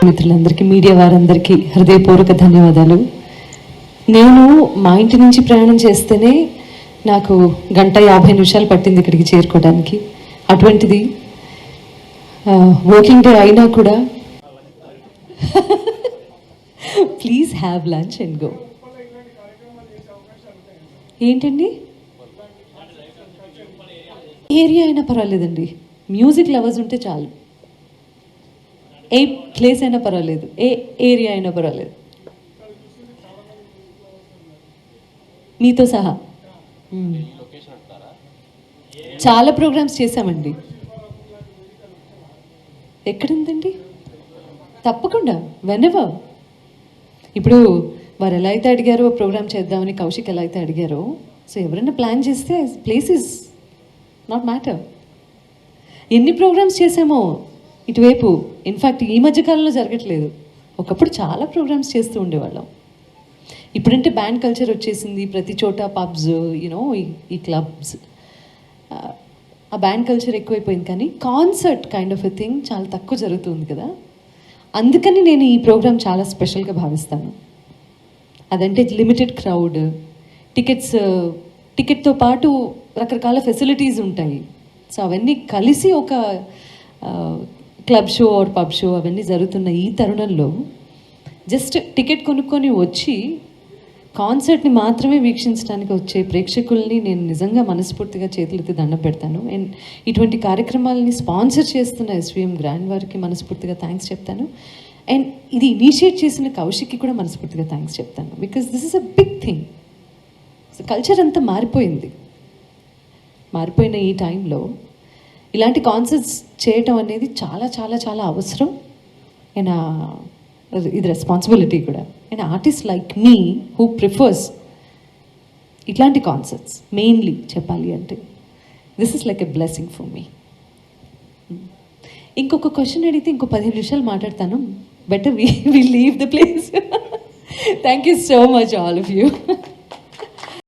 మిత్రులందరికీ, మీడియా వారందరికీ హృదయపూర్వక ధన్యవాదాలు. నేను మా ఇంటి నుంచి ప్రయాణం చేస్తేనే నాకు 1:50 పట్టింది ఇక్కడికి చేరుకోవడానికి. అటువంటిది వర్కింగ్ డే అయినా కూడా please have lunch and go. ఏంటండి, ఏరియా అయినా పర్వాలేదండి, మ్యూజిక్ లవర్స్ ఉంటే చాలు. ఏ ప్లేస్ అయినా పర్వాలేదు, ఏ ఏరియా అయినా పర్వాలేదు, మీతో సహా. చాలా ప్రోగ్రామ్స్ చేశామండి. ఎక్కడుందండి? తప్పకుండా, వెనెవర్. ఇప్పుడు వారు ఎలా అయితే అడిగారో ప్రోగ్రామ్ చేద్దామని, కౌశిక్ ఎలా అయితే అడిగారో, సో ఎవరైనా ప్లాన్ చేస్తే ప్లేస్ ఇస్ నాట్ మ్యాటర్. ఎన్ని ప్రోగ్రామ్స్ చేసామో ఇటువైపు. ఇన్ఫ్యాక్ట్ ఈ మధ్యకాలంలో జరగట్లేదు, ఒకప్పుడు చాలా ప్రోగ్రామ్స్ చేస్తూ ఉండేవాళ్ళం. ఇప్పుడంటే బ్యాండ్ కల్చర్ వచ్చేసింది, ప్రతి చోట పబ్స్, యూనో ఈ క్లబ్స్, ఆ బ్యాండ్ కల్చర్ ఎక్కువైపోయింది. కానీ concert kind of a thing చాలా తక్కువ జరుగుతుంది కదా. అందుకని నేను ఈ ప్రోగ్రామ్ చాలా స్పెషల్గా భావిస్తాను. అదంటే లిమిటెడ్ క్రౌడ్, టికెట్తో పాటు రకరకాల ఫెసిలిటీస్ ఉంటాయి. సో అవన్నీ కలిసి ఒక club show or pub show అవన్నీ జరుగుతున్న ఈ తరుణంలో జస్ట్ టికెట్ కొనుక్కొని వచ్చి కాన్సర్ట్ని మాత్రమే వీక్షించడానికి వచ్చే ప్రేక్షకుల్ని నేను నిజంగా మనస్ఫూర్తిగా చేతులెత్తి దండం పెడతాను. అండ్ ఇటువంటి కార్యక్రమాలని స్పాన్సర్ చేస్తున్న ఎస్విఎం గ్రాండ్ వారికి మనస్ఫూర్తిగా థ్యాంక్స్ చెప్తాను. అండ్ ఇది ఇనిషియేట్ చేసిన కౌశిక్కి కూడా మనస్ఫూర్తిగా థ్యాంక్స్ చెప్తాను. Because this is a big thing. So culture అంతా మారిపోయిన ఈ టైంలో ఇలాంటి కాన్సర్ట్స్ చేయటం అనేది చాలా చాలా చాలా అవసరం. అండ్ ఇది రెస్పాన్సిబిలిటీ కూడా. And artist like me who prefers ఇట్లాంటి కాన్సర్ట్స్ మెయిన్లీ చెప్పాలి అంటే this is like a blessing for me. ఇంకొక క్వశ్చన్ అడిగితే ఇంకో 15 నిమిషాలు మాట్లాడతాను. Better we leave the place. Thank you so much all of you.